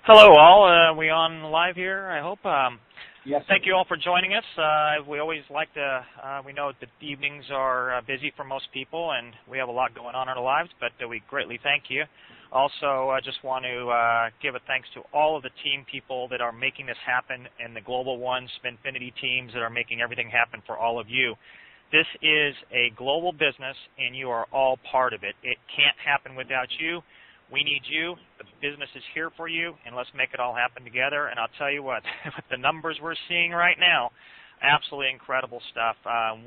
Hello, all. Are we on live here? I hope. Yes. Thank you all for joining us. We always like to. We know that the evenings are busy for most people, and we have a lot going on in our lives. But we greatly thank you. Also, I just want to give a thanks to all of the team people that are making this happen, and the Global One Spinfinity teams that are making everything happen for all of you. This is a global business, and you are all part of it. It can't happen without you. We need you. The business is here for you, and let's make it all happen together. And I'll tell you what, with the numbers we're seeing right now, absolutely incredible stuff.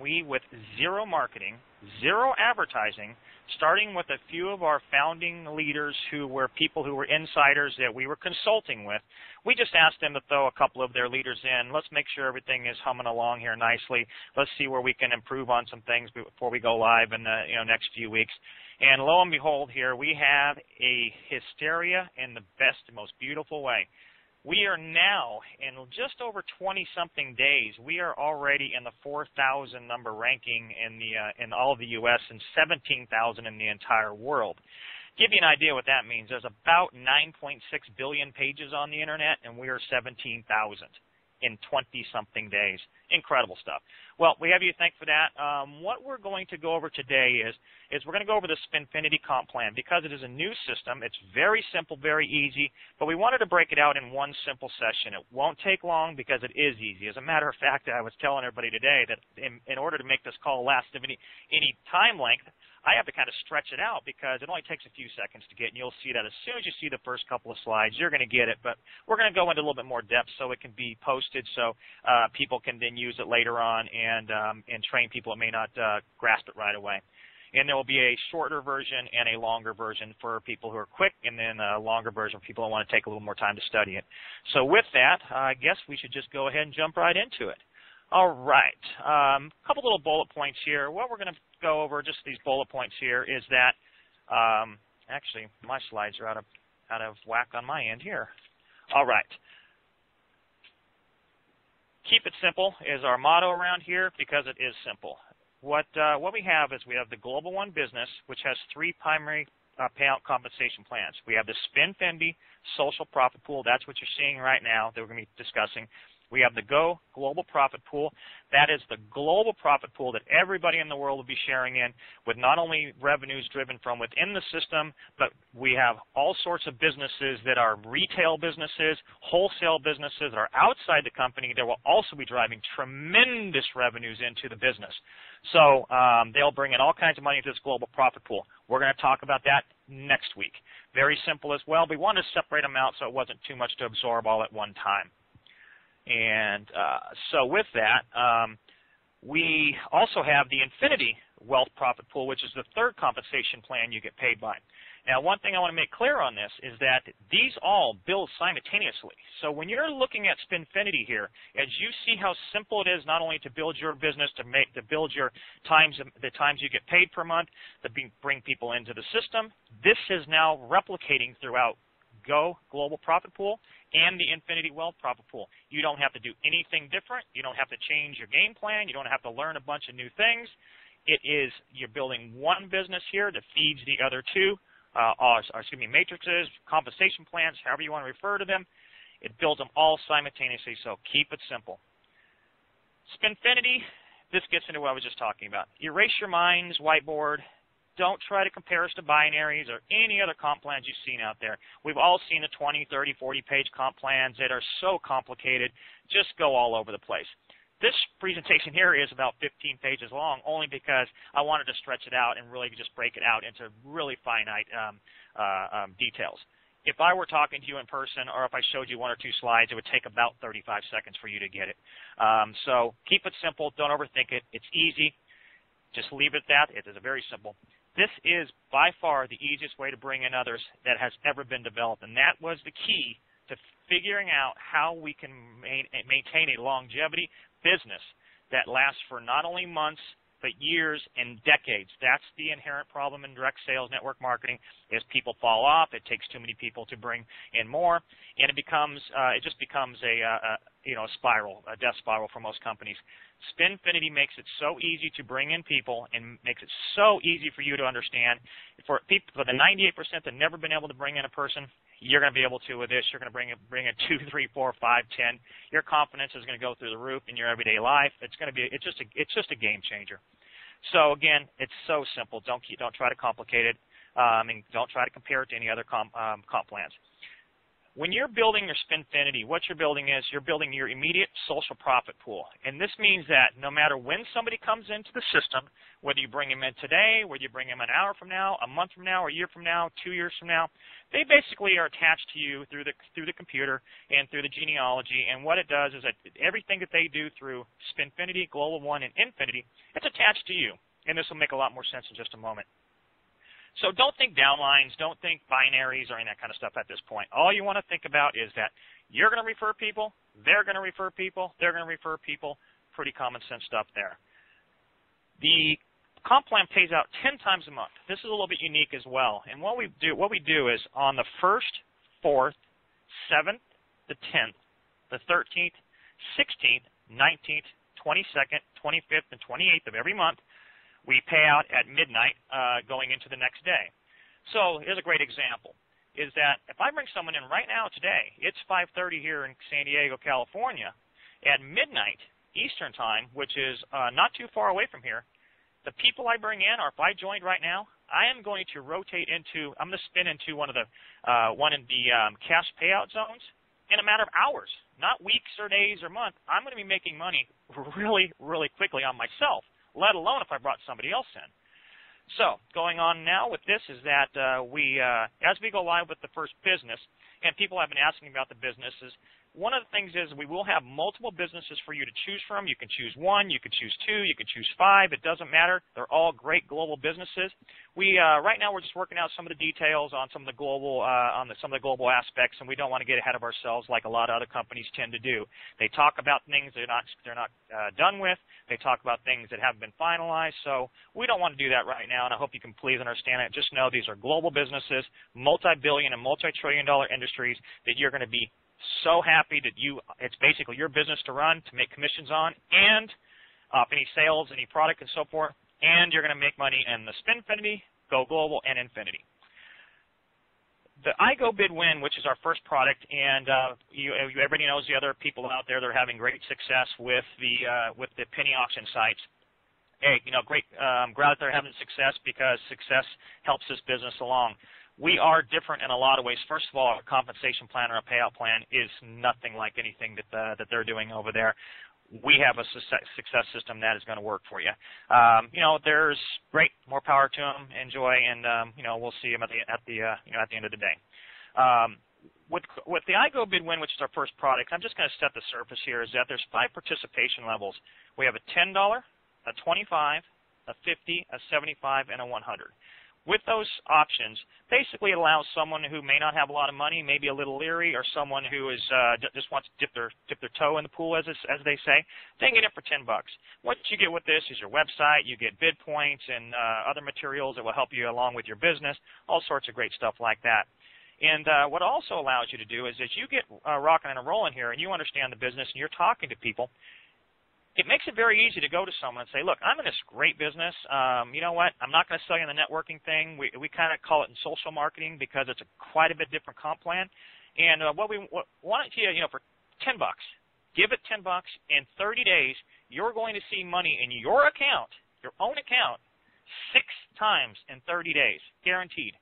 We, with zero marketing, zero advertising, starting with a few of our founding leaders who were people who were insiders that we were consulting with, we just asked them to throw a couple of their leaders in. Let's make sure everything is humming along here nicely. Let's see where we can improve on some things before we go live in the next few weeks. And lo and behold, here we have a hysteria in the best and most beautiful way. We are now, in just over 20-something days, we are already in the 4,000 number ranking in all of the U.S. and 17,000 in the entire world. Give you an idea what that means. There's about 9.6 billion pages on the Internet, and we are 17,000 in 20-something days. Incredible stuff. Well, we have you to thank for that. What we're going to go over today is we're going to go over the Spinfinity comp plan. Because it is a new system, it's very simple, very easy, but we wanted to break it out in one simple session. It won't take long because it is easy. As a matter of fact, I was telling everybody today that in order to make this call last any time length, I have to kind of stretch it out because it only takes a few seconds to get, and you'll see that as soon as you see the first couple of slides, you're going to get it. But we're going to go into a little bit more depth so it can be posted so people can then use it later on and train people that may not grasp it right away. And there will be a shorter version and a longer version for people who are quick, and then a longer version for people who want to take a little more time to study it. So with that, I guess we should just go ahead and jump right into it. All right. A couple little bullet points here. What we're going to go over, just these bullet points here, is that actually my slides are out of whack on my end here. All right. Keep it simple is our motto around here because it is simple. What we have is we have the Global One business, which has three primary payout compensation plans. We have the Spinfinity social profit pool. That's what you're seeing right now that we're going to be discussing. We have the Go Global Profit Pool. That is the global profit pool that everybody in the world will be sharing in, with not only revenues driven from within the system, but we have all sorts of businesses that are retail businesses, wholesale businesses that are outside the company that will also be driving tremendous revenues into the business. So they'll bring in all kinds of money to this global profit pool. We're going to talk about that next week. Very simple as well. We wanted to separate them out so it wasn't too much to absorb all at one time. And so with that, we also have the Infinity Wealth Profit Pool, which is the third compensation plan you get paid by. Now, one thing I want to make clear on this is that these all build simultaneously. So when you're looking at Spinfinity here, as you see how simple it is not only to build your business, to build your the times you get paid per month, to bring people into the system, this is now replicating throughout Go Global Profit Pool and the Infinity Wealth Profit Pool. You don't have to do anything different. You don't have to change your game plan. You don't have to learn a bunch of new things. You're building one business here that feeds the other two, matrices, compensation plans, however you want to refer to them. It builds them all simultaneously, so keep it simple. Spinfinity, this gets into what I was just talking about. Erase your minds, whiteboard. Don't try to compare us to binaries or any other comp plans you've seen out there. We've all seen the 20, 30, 40-page comp plans that are so complicated, just go all over the place. This presentation here is about 15 pages long only because I wanted to stretch it out and really just break it out into really finite details. If I were talking to you in person or if I showed you one or two slides, it would take about 35 seconds for you to get it. So keep it simple. Don't overthink it. It's easy. Just leave it at that. It is very simple. This is by far the easiest way to bring in others that has ever been developed, and that was the key to figuring out how we can maintain a longevity business that lasts for not only months but years and decades. That's the inherent problem in direct sales network marketing is people fall off. It takes too many people to bring in more, and it just becomes a spiral, a death spiral for most companies. Spinfinity makes it so easy to bring in people and makes it so easy for you to understand. For the 98% that have never been able to bring in a person, you're going to be able to with this. You're going to bring a 2, 3, 4, 5, 10. Your confidence is going to go through the roof in your everyday life. It's just a game changer. So again, it's so simple. Don't try to complicate it, and don't try to compare it to any other comp plans. When you're building your Spinfinity, what you're building is you're building your immediate social profit pool. And this means that no matter when somebody comes into the system, whether you bring them in today, whether you bring them an hour from now, a month from now, a year from now, 2 years from now, they basically are attached to you through the computer and through the genealogy. And what it does is that everything that they do through Spinfinity, Global One, and Infinity, it's attached to you. And this will make a lot more sense in just a moment. So don't think downlines, don't think binaries or any of that kind of stuff at this point. All you want to think about is that you're going to refer people, they're going to refer people, they're going to refer people. Pretty common sense stuff there. The comp plan pays out 10 times a month. This is a little bit unique as well. And what we do is on the 1st, 4th, 7th, the 10th, the 13th, 16th, 19th, 22nd, 25th, and 28th of every month, we pay out at midnight going into the next day. So here's a great example, is that if I bring someone in right now today, it's 5:30 here in San Diego, California, at midnight Eastern time, which is not too far away from here, the people I bring in, or if I joined right now, I am going to rotate into, I'm going to spin into one in the cash payout zones in a matter of hours, not weeks or days or months. I'm going to be making money really, really quickly on myself, let alone if I brought somebody else in. So going on now with this is that as we go live with the first business, and people have been asking about the businesses, one of the things is we will have multiple businesses for you to choose from. You can choose 1, you can choose 2, you can choose 5. It doesn't matter. They're all great global businesses. Right now we're just working out some of the details on some of the global aspects, and we don't want to get ahead of ourselves like a lot of other companies tend to do. They talk about things they're not done with. They talk about things that haven't been finalized. So we don't want to do that right now, and I hope you can please understand it. Just know these are global businesses, multi-billion and multi-trillion-dollar industries that you're going to be so happy that it's basically your business to run, to make commissions on, and any sales, any product, and so forth, and you're going to make money in the Spinfinity, Go Global, and Infinity. The iGo Bid Win, which is our first product, and everybody knows the other people out there that are having great success with the penny auction sites. Hey, great. I'm glad that they're having success because success helps this business along. We are different in a lot of ways. First of all, our compensation plan or a payout plan is nothing like anything that they're doing over there. We have a success system that is going to work for you. There's great, more power to them. Enjoy, and we'll see them at the end of the day. With the iGo Bid Win, which is our first product, I'm just going to set the surface here. Is that there's 5 participation levels. We have a $10, a $25, a $50, a $75, and a $100. With those options, basically it allows someone who may not have a lot of money, maybe a little leery, or someone who is just wants to dip their toe in the pool, as they say, they can get it for $10. What you get with this is your website, you get bid points and other materials that will help you along with your business, all sorts of great stuff like that. And what it also allows you to do is as you get rocking and rolling here and you understand the business and you're talking to people, it makes it very easy to go to someone and say, look, I'm in this great business. You know what? I'm not going to sell you the networking thing. We kind of call it in social marketing because it's quite a bit different comp plan. And what we want it to you, for $10, give it $10. In 30 days, you're going to see money in your account, your own account, 6 times in 30 days, guaranteed.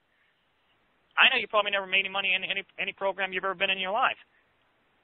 I know you probably never made any money in any program you've ever been in your life.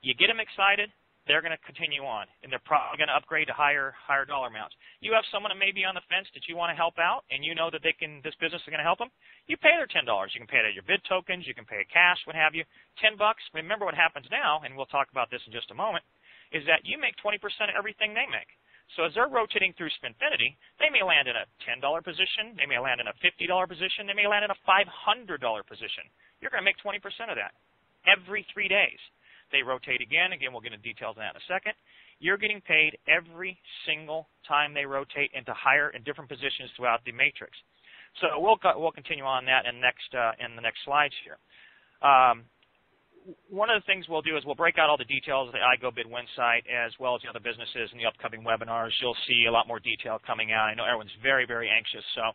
You get them excited. They're going to continue on, and they're probably going to upgrade to higher dollar amounts. You have someone that may be on the fence that you want to help out, and you know that this business is going to help them. You pay their $10. You can pay it at your bid tokens. You can pay it cash, what have you. $10. Remember what happens now, and we'll talk about this in just a moment, is that you make 20% of everything they make. So as they're rotating through Spinfinity, they may land in a $10 position. They may land in a $50 position. They may land in a $500 position. You're going to make 20% of that every 3 days. They rotate again. Again, we'll get into details on that in a second. You're getting paid every single time they rotate into higher and different positions throughout the matrix. So we'll continue on that in the next slides here. one of the things we'll do is we'll break out all the details of the iGo Bid Win site as well as the other businesses in the upcoming webinars. You'll see a lot more detail coming out. I know everyone's very, very anxious, so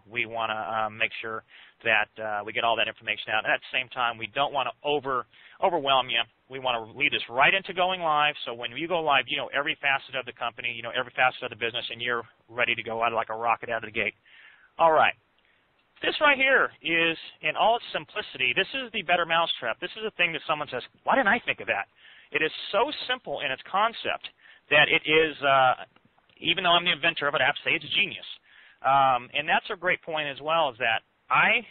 we want to make sure that we get all that information out. And at the same time, we don't want to overwhelm you. We want to lead this right into going live, so when you go live, you know every facet of the company, you know every facet of the business, and you're ready to go out like a rocket out of the gate. All right. This right here is, in all its simplicity, this is the better mousetrap. This is the thing that someone says, why didn't I think of that? It is so simple in its concept that it is, even though I'm the inventor of it, I have to say it's genius. And that's a great point as well, is that I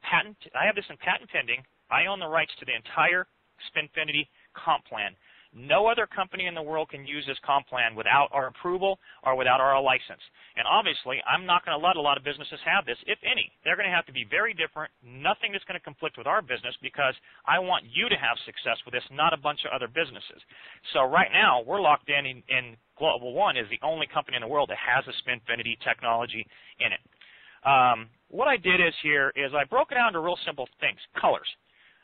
have this in patent pending. I own the rights to the entire Spinfinity comp plan. No other company in the world can use this comp plan without our approval or without our license. And obviously, I'm not going to let a lot of businesses have this, if any. They're going to have to be very different, nothing that's going to conflict with our business, because I want you to have success with this, not a bunch of other businesses. So right now, we're locked in Global One is the only company in the world that has a Spinfinity technology in it. What I did is I broke it down to real simple things, colors.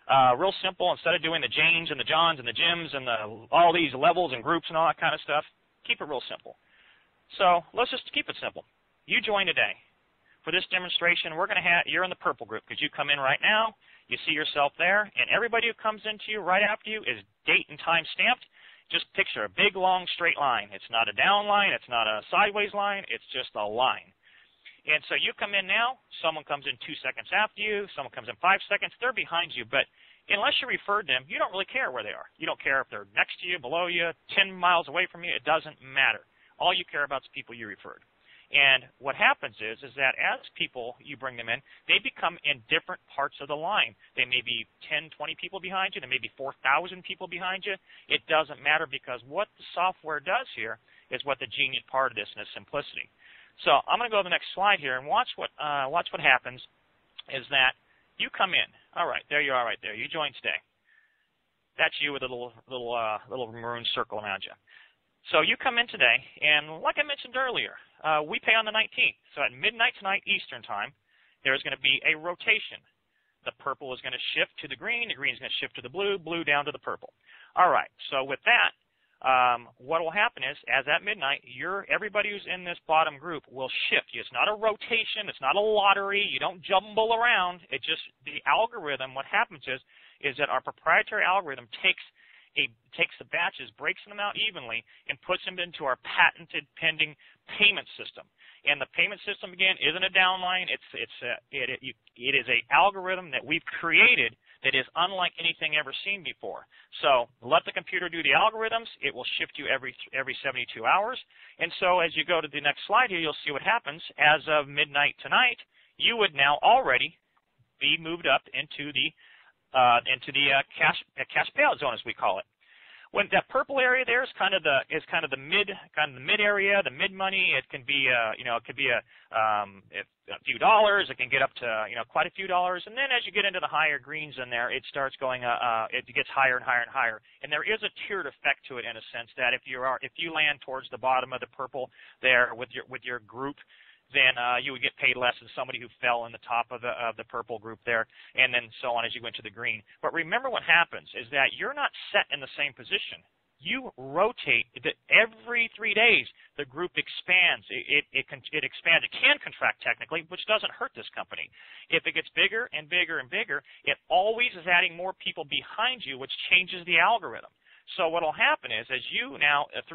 Real simple. Instead of doing the Janes and the Johns and the Jims and all these levels and groups and all that kind of stuff, keep it real simple. So let's just keep it simple. You join today. For this demonstration, you're in the purple group because you come in right now, you see yourself there, and everybody who comes into you right after you is date and time stamped. Just picture a big, long, straight line. It's not a down line. It's not a sideways line. It's just a line. And so you come in now, someone comes in 2 seconds after you, someone comes in 5 seconds, they're behind you, but unless you referred them, you don't really care where they are. You don't care if they're next to you, below you, 10 miles away from you, it doesn't matter. All you care about is people you referred. And what happens is that as people, you bring them in, they become in different parts of the line. They may be 10, 20 people behind you, there may be 4,000 people behind you. It doesn't matter, because what the software does here is what the genius part of this and its simplicity. So I'm going to go to the next slide here and watch what happens is that you come in. All right, there you are right there. You joined today. That's you with a little maroon circle around you. So you come in today, and like I mentioned earlier, we pay on the 19th. So at midnight tonight Eastern time, there's going to be a rotation. The purple is going to shift to the green is going to shift to the blue down to the purple. All right, so with that, what will happen is, as at midnight, everybody who's in this bottom group will shift. It's not a rotation. It's not a lottery. You don't jumble around. It just, the algorithm, what happens is that our proprietary algorithm takes the batches, breaks them out evenly, and puts them into our patented pending payment system. And the payment system, again, isn't a downline. It is an algorithm that we've created that is unlike anything ever seen before. So let the computer do the algorithms. It will shift you every 72 hours. And so as you go to the next slide here, you'll see what happens. As of midnight tonight, you would now already be moved up into the cash payout zone, as we call it. When that purple area there is kind of the mid area, the mid money. It can be a few dollars. It can get up to quite a few dollars. And then as you get into the higher greens in there, it starts going. It gets higher and higher and higher. And there is a tiered effect to it in a sense that if you land towards the bottom of the purple there with your group, then you would get paid less than somebody who fell in the top of the purple group there, and then so on as you went to the green. But remember what happens is that you're not set in the same position. You rotate. Every 3 days, the group expands. It expands. It can contract technically, which doesn't hurt this company. If it gets bigger and bigger and bigger, it always is adding more people behind you, which changes the algorithm. So what will happen is, as you now, in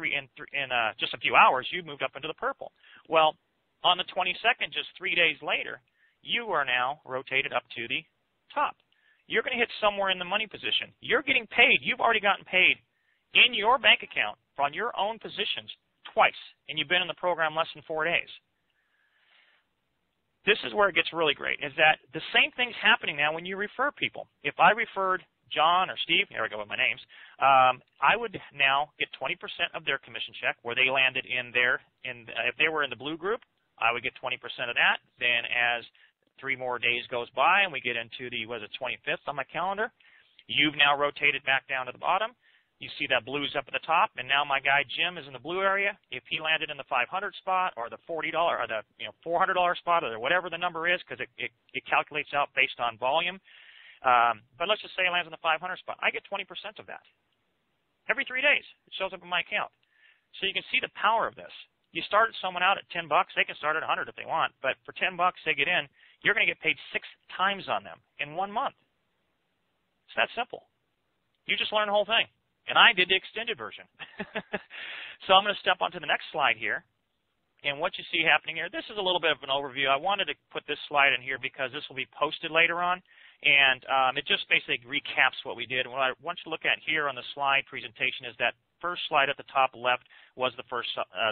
just a few hours, you moved up into the purple. Well, on the 22nd, just 3 days later, you are now rotated up to the top. You're going to hit somewhere in the money position. You're getting paid. You've already gotten paid in your bank account from your own positions twice, and you've been in the program less than 4 days. This is where it gets really great, is that the same thing's happening now when you refer people. If I referred John or Steve, here I go with my names, I would now get 20% of their commission check where they landed if they were in the blue group, I would get 20% of that. Then as 3 more days goes by and we get into the 25th on my calendar, you've now rotated back down to the bottom. You see that blue's up at the top, and now my guy Jim is in the blue area. If he landed in the 500 spot or the $40 or the $400 spot or whatever the number is, because it calculates out based on volume, But let's just say it lands in the 500 spot. I get 20% of that. Every 3 days, it shows up in my account. So you can see the power of this. You start someone out at $10, they can start at 100 if they want, but for $10 they get in, you're going to get paid 6 times on them in 1 month. It's that simple. You just learn the whole thing. And I did the extended version. So I'm going to step onto the next slide here. And what you see happening here, this is a little bit of an overview. I wanted to put this slide in here because this will be posted later on. And it just basically recaps what we did. And what I want you to look at here on the slide presentation is that first slide at the top left was the first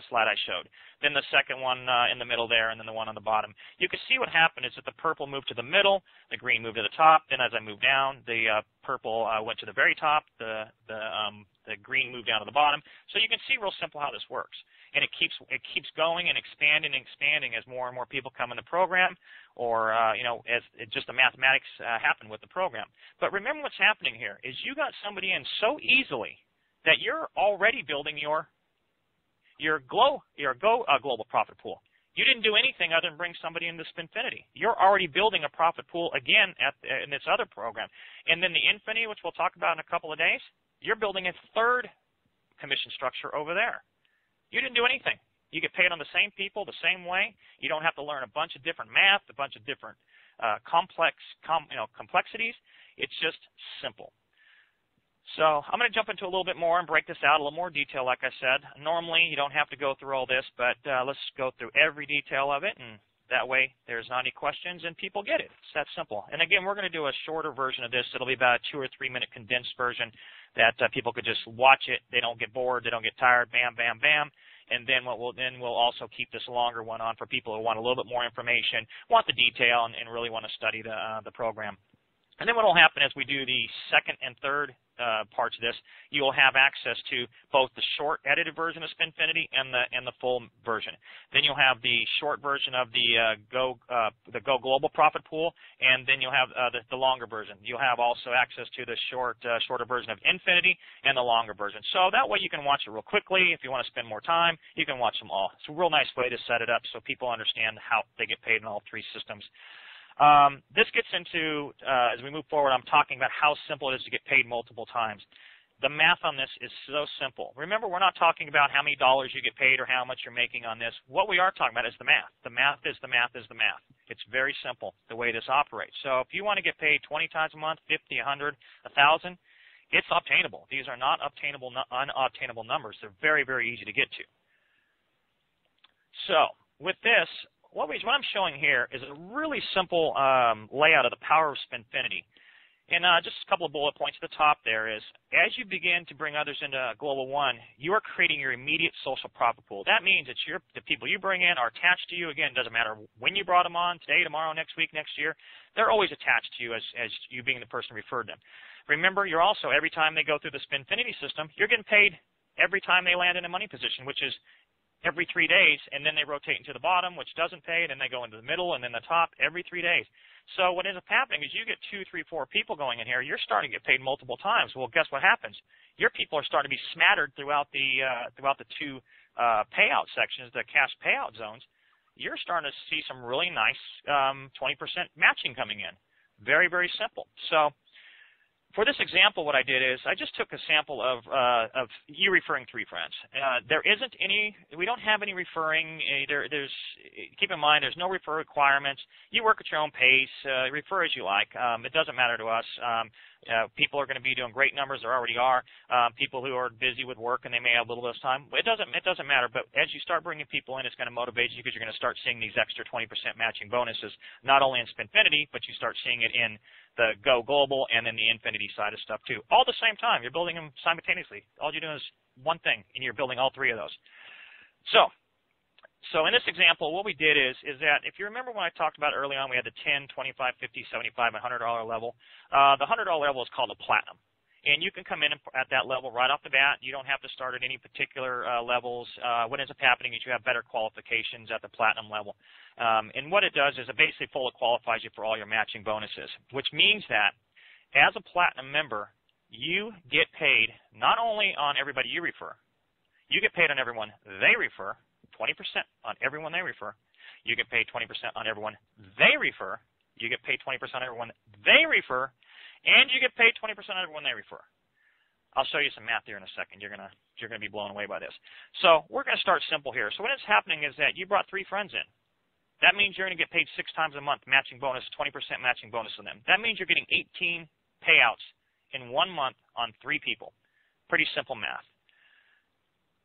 slide I showed. Then the second one in the middle there, and then the one on the bottom. You can see what happened is that the purple moved to the middle, the green moved to the top. Then as I moved down, the purple went to the very top, the green moved down to the bottom. So you can see real simple how this works. And it keeps going and expanding as more and more people come in the program, or as just the mathematics happen with the program. But remember what's happening here is you got somebody in so easily that you're already building your global profit pool. You didn't do anything other than bring somebody into Spinfinity. You're already building a profit pool again in this other program. And then the Infinity, which we'll talk about in a couple of days, you're building a third commission structure over there. You didn't do anything. You get paid on the same people, the same way. You don't have to learn a bunch of different math, a bunch of different complexities. It's just simple. So I'm going to jump into a little bit more and break this out a little more detail, like I said. Normally, you don't have to go through all this, but let's go through every detail of it, and that way there's not any questions and people get it. It's that simple. And again, we're going to do a shorter version of this. It'll be about a 2 or 3 minute condensed version that people could just watch it. They don't get bored. They don't get tired. Bam, bam, bam. And then we'll also keep this longer one on for people who want a little bit more information, want the detail, and really want to study the program. And then what will happen as we do the second and third parts of this, you will have access to both the short edited version of Spinfinity and the full version. Then you'll have the short version of the Go Global Profit Pool, and then you'll have the longer version. You'll have also access to the shorter version of Infinity and the longer version. So that way you can watch it real quickly. If you want to spend more time, you can watch them all. It's a real nice way to set it up so people understand how they get paid in all 3 systems. This gets into, as we move forward, I'm talking about how simple it is to get paid multiple times. The math on this is so simple. Remember, we're not talking about how many dollars you get paid or how much you're making on this. What we are talking about is the math. The math is the math is the math. It's very simple, the way this operates. So if you want to get paid 20 times a month, 50, 100, 1,000, it's obtainable. These are not unobtainable numbers. They're very, very easy to get to. So with this, what I'm showing here is a really simple layout of the power of Spinfinity. And just a couple of bullet points at the top there is, as you begin to bring others into Global One, you are creating your immediate social profit pool. That means that the people you bring in are attached to you. Again, it doesn't matter when you brought them on, today, tomorrow, next week, next year. They're always attached to you as you being the person who referred them. Remember, you're also, every time they go through the Spinfinity system, you're getting paid every time they land in a money position, which is every 3 days, and then they rotate into the bottom, which doesn't pay, and then they go into the middle, and then the top every 3 days. So what ends up happening is you get 2, 3, 4 people going in here. You're starting to get paid multiple times. Well, guess what happens? Your people are starting to be smattered throughout the 2 payout sections, the cash payout zones. You're starting to see some really nice 20% matching coming in. Very, very simple. So for this example, what I did is I just took a sample of you referring 3 friends. There isn't any, we don't have any referring. Keep in mind, there's no refer requirements. You work at your own pace. Refer as you like. It doesn't matter to us. People are going to be doing great numbers. There already are. People who are busy with work and they may have a little bit of time. It doesn't matter. But as you start bringing people in, it's going to motivate you because you're going to start seeing these extra 20% matching bonuses, not only in Spinfinity, but you start seeing it in the Go Global and then the Infinity side of stuff too. All at the same time. You're building them simultaneously. All you're doing is one thing, and you're building all 3 of those. So in this example, what we did is that if you remember when I talked about early on, we had the 10, 25, 50, 75, and $100 level. The $100 level is called a platinum. And you can come in at that level right off the bat. You don't have to start at any particular levels. What ends up happening is you have better qualifications at the platinum level. And what it does is it basically fully qualifies you for all your matching bonuses, which means that as a platinum member, you get paid not only on everybody you refer, you get paid on everyone they refer, 20% on everyone they refer. You get paid 20% on everyone they refer. You get paid 20% on everyone they refer. and you get paid 20% of it when they refer. I'll show you some math here in a second. You're gonna be blown away by this. So we're gonna start simple here. So what is happening is that you brought 3 friends in. That means you're gonna get paid 6 times a month, matching bonus, 20% matching bonus on them. That means you're getting 18 payouts in 1 month on 3 people. Pretty simple math.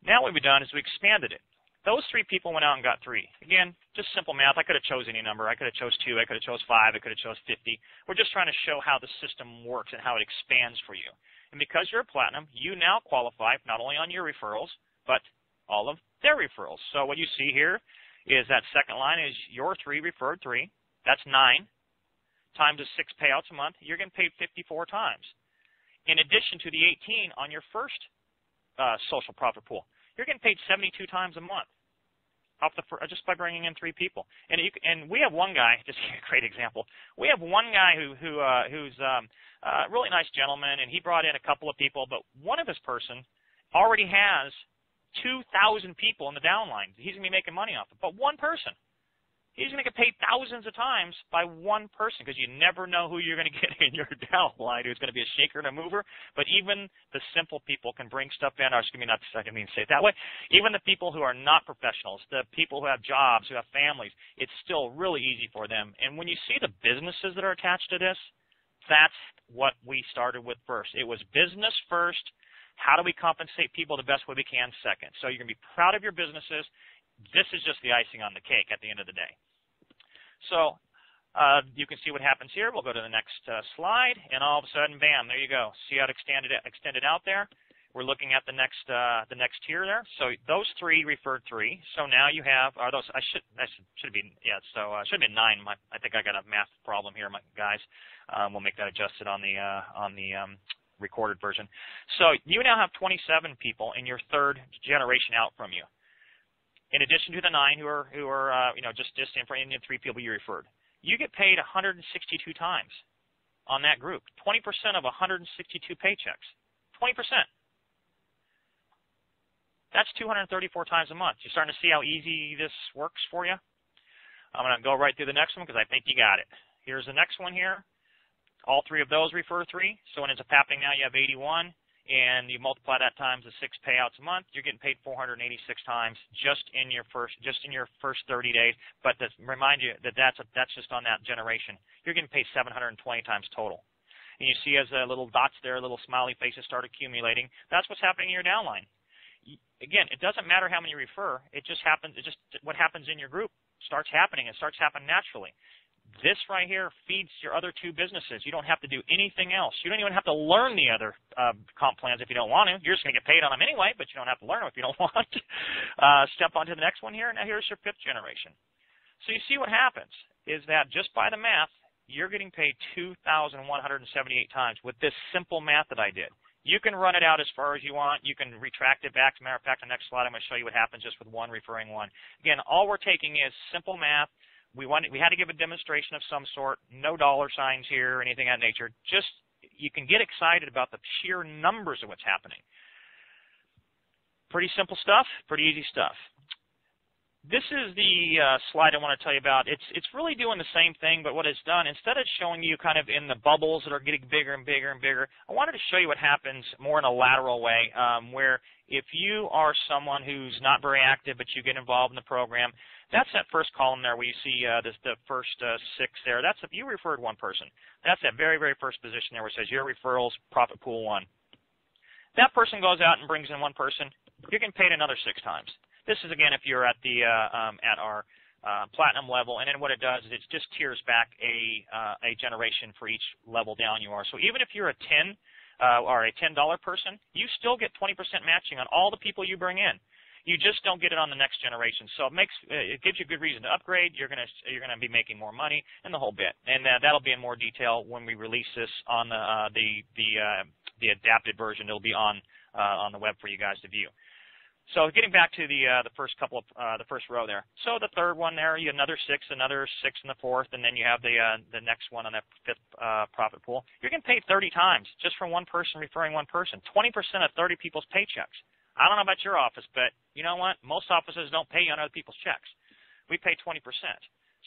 Now what we've done is we expanded it. Those 3 people went out and got 3. Again, just simple math. I could have chose any number. I could have chose 2. I could have chose 5. I could have chose 50. We're just trying to show how the system works and how it expands for you. And because you're a platinum, you now qualify not only on your referrals, but all of their referrals. So what you see here is that second line is your 3 referred 3. That's 9 times the 6 payouts a month. You're getting paid 54 times. In addition to the 18 on your first social profit pool, you're getting paid 72 times a month just by bringing in 3 people. And we have one guy, just a great example. We have one guy who's a really nice gentleman, and he brought in a couple of people, but one of his person already has 2,000 people in the downline he's going to be making money off of. But one person. He's going to get paid thousands of times by one person, because you never know who you're going to get in your downline who's going to be a shaker and a mover. But even the simple people can bring stuff in. Or excuse me, I didn't mean to say it that way. Even the people who are not professionals, the people who have jobs, who have families, it's still really easy for them. And when you see the businesses that are attached to this, that's what we started with first. It was business first. How do we compensate people the best way we can second? So you're going to be proud of your businesses. This is just the icing on the cake at the end of the day. So you can see what happens here. We'll go to the next slide, and all of a sudden, bam, there you go. See how it extended out there? We're looking at the next tier there. So those 3 referred 3. So now you have those. Should be 9. I think I got a math problem here, guys. We'll make that adjusted on the recorded version. So you now have 27 people in your 3rd generation out from you. In addition to the 9 who are just in for Indian 3 people you referred, you get paid 162 times on that group. 20% of 162 paychecks. 20%. That's 234 times a month. You're starting to see how easy this works for you. I'm going to go right through the next one because I think you got it. Here's the next one here. All 3 of those refer 3. So when it's a happening now, you have 81. And you multiply that times the 6 payouts a month, you're getting paid 486 times just in your first 30 days. But remind you that that's just on that generation. You're getting paid 720 times total. And you see as the little dots there, little smiley faces start accumulating. That's what's happening in your downline. Again, it doesn't matter how many you refer. It just happens. What happens in your group starts happening. It starts happening naturally. This right here feeds your other 2 businesses. You don't have to do anything else. You don't even have to learn the other comp plans if you don't want to. You're just going to get paid on them anyway, but you don't have to learn them if you don't want. Step on to the next one here. Now here's your 5th generation. So you see what happens is that just by the math, you're getting paid 2,178 times with this simple math that I did. You can run it out as far as you want. You can retract it back. As a matter of fact, the next slide I'm going to show you what happens just with 1 referring 1. Again, all we're taking is simple math. We had to give a demonstration of some sort, no dollar signs here or anything of that nature. Just you can get excited about the sheer numbers of what's happening. Pretty simple stuff, pretty easy stuff. This is the slide I want to tell you about. It's really doing the same thing, but what it's done, instead of showing you kind of in the bubbles that are getting bigger and bigger and bigger, I wanted to show you what happens more in a lateral way, where if you are someone who's not very active but you get involved in the program, that's that first column there where you see the first 6 there. That's if you referred 1 person. That's that very, very first position there where it says your referrals, profit pool 1. That person goes out and brings in 1 person. You're getting paid another 6 times. This is, again, if you're at the at our platinum level, and then what it does is it just tiers back a generation for each level down you are. So even if you're a 10 or a $10 person, you still get 20% matching on all the people you bring in. You just don't get it on the next generation. So it gives you a good reason to upgrade. You're gonna be making more money and the whole bit. And that'll be in more detail when we release this on the adapted version. It'll be on the web for you guys to view. So getting back to the first couple of the first row there. So the 3rd one there, you have another 6, another 6 in the 4th, and then you have the next one on that 5th profit pool. You're getting paid 30 times just from 1 person referring 1 person. 20% of 30 people's paychecks. I don't know about your office, but you know what? Most offices don't pay you on other people's checks. We pay 20%.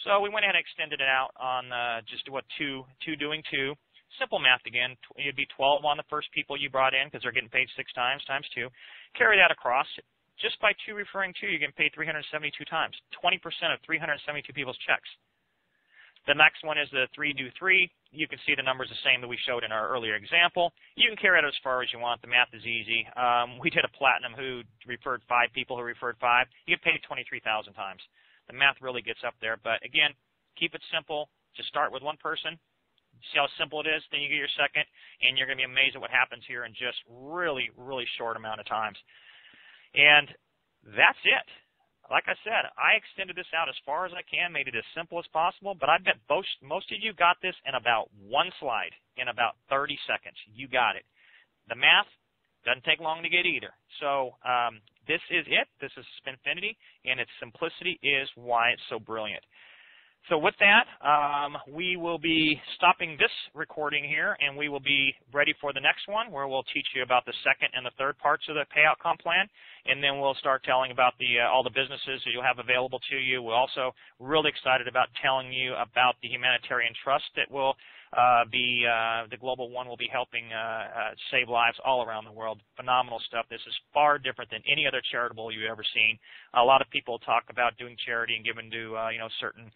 So we went ahead and extended it out on just 2 doing 2. Simple math again. It'd be 12 on the first people you brought in because they're getting paid 6 times, times 2. Carry that across. Just by 2 referring 2, you're getting paid 372 times, 20% of 372 people's checks. The next one is the 3 do 3. You can see the numbers the same that we showed in our earlier example. You can carry it as far as you want. The math is easy. We did a platinum who referred 5 people who referred 5. You get paid 23,000 times. The math really gets up there. But again, keep it simple. Just start with one person. See how simple it is. Then you get your second, and you're going to be amazed at what happens here in just really, really short amount of times. And that's it. Like I said, I extended this out as far as I can, made it as simple as possible, but I bet most of you got this in about 1 slide, in about 30 seconds. You got it. The math doesn't take long to get either. So this is it. This is Spinfinity, and its simplicity is why it's so brilliant. So with that, we will be stopping this recording here, and we will be ready for the next one where we'll teach you about the second and the third parts of the payout comp plan, and then we'll start telling about all the businesses that you'll have available to you. We're also really excited about telling you about the humanitarian trust that will the Global One will be helping save lives all around the world. Phenomenal stuff. This is far different than any other charitable you've ever seen. A lot of people talk about doing charity and giving to certain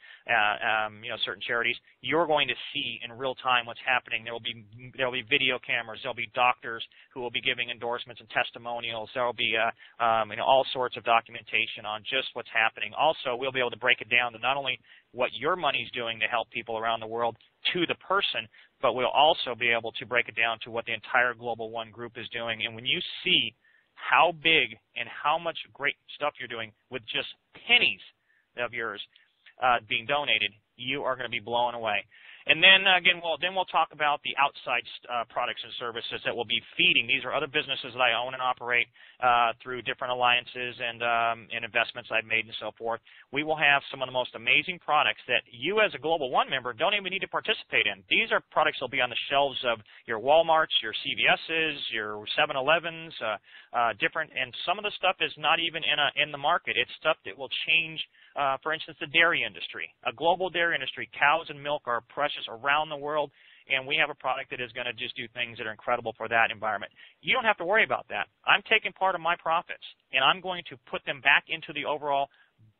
certain charities. You're going to see in real time what's happening. There will be video cameras. There'll be doctors who will be giving endorsements and testimonials. There will be all sorts of documentation on just what's happening. Also, we'll be able to break it down to not only what your money's doing to help people around the world to the person, but we'll also be able to break it down to what the entire Global One group is doing. And when you see how big and how much great stuff you're doing with just pennies of yours being donated, you are going to be blown away. And then again, we'll talk about the outside products and services that we'll be feeding. These are other businesses that I own and operate through different alliances and investments I've made and so forth. We will have some of the most amazing products that you as a Global One member don't even need to participate in. These are products that will be on the shelves of your Walmarts, your CVS's, your 7-Elevens, different. And some of the stuff is not even in the market. It's stuff that will change, for instance, the dairy industry. A global dairy industry. Cows and milk are precious around the world, and we have a product that is going to just do things that are incredible for that environment. You don't have to worry about that. I'm taking part of my profits, and I'm going to put them back into the overall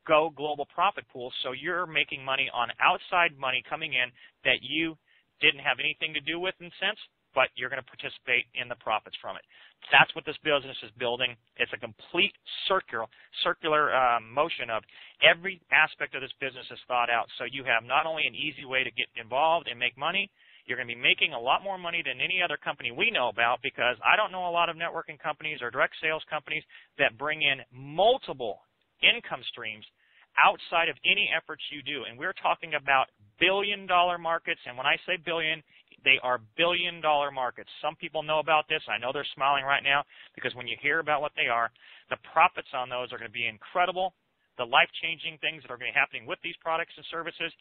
Go Global profit pool, so you're making money on outside money coming in that you didn't have anything to do with in a sense, but you're going to participate in the profits from it. That's what this business is building. It's a complete circular motion of every aspect of this business is thought out. So you have not only an easy way to get involved and make money, you're going to be making a lot more money than any other company we know about, because I don't know a lot of networking companies or direct sales companies that bring in multiple income streams outside of any efforts you do. And we're talking about billion-dollar markets, and when I say billion, they are billion-dollar markets. Some people know about this. I know they're smiling right now, because when you hear about what they are, the profits on those are going to be incredible. The life-changing things that are going to be happening with these products and services,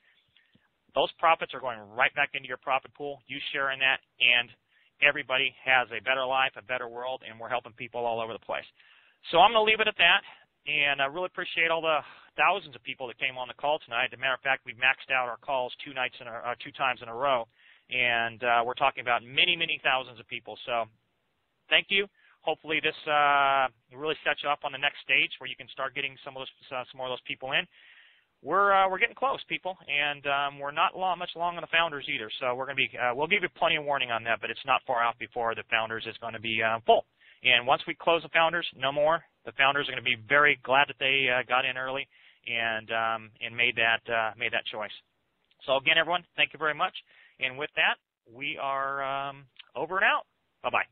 those profits are going right back into your profit pool. You share in that, and everybody has a better life, a better world, and we're helping people all over the place. So I'm going to leave it at that, and I really appreciate all the thousands of people that came on the call tonight. As a matter of fact, we've maxed out our calls 2 times in a row. And we're talking about many, many thousands of people. So thank you. Hopefully this really sets you up on the next stage where you can start getting some more of those people in. We're getting close, people, and we're not much long on the founders either. So we're going to be we'll give you plenty of warning on that, but it's not far out before the founders is going to be full. And once we close the founders, no more. The founders are going to be very glad that they got in early and made that choice. So again, everyone, thank you very much. And with that, we are over and out. Bye-bye.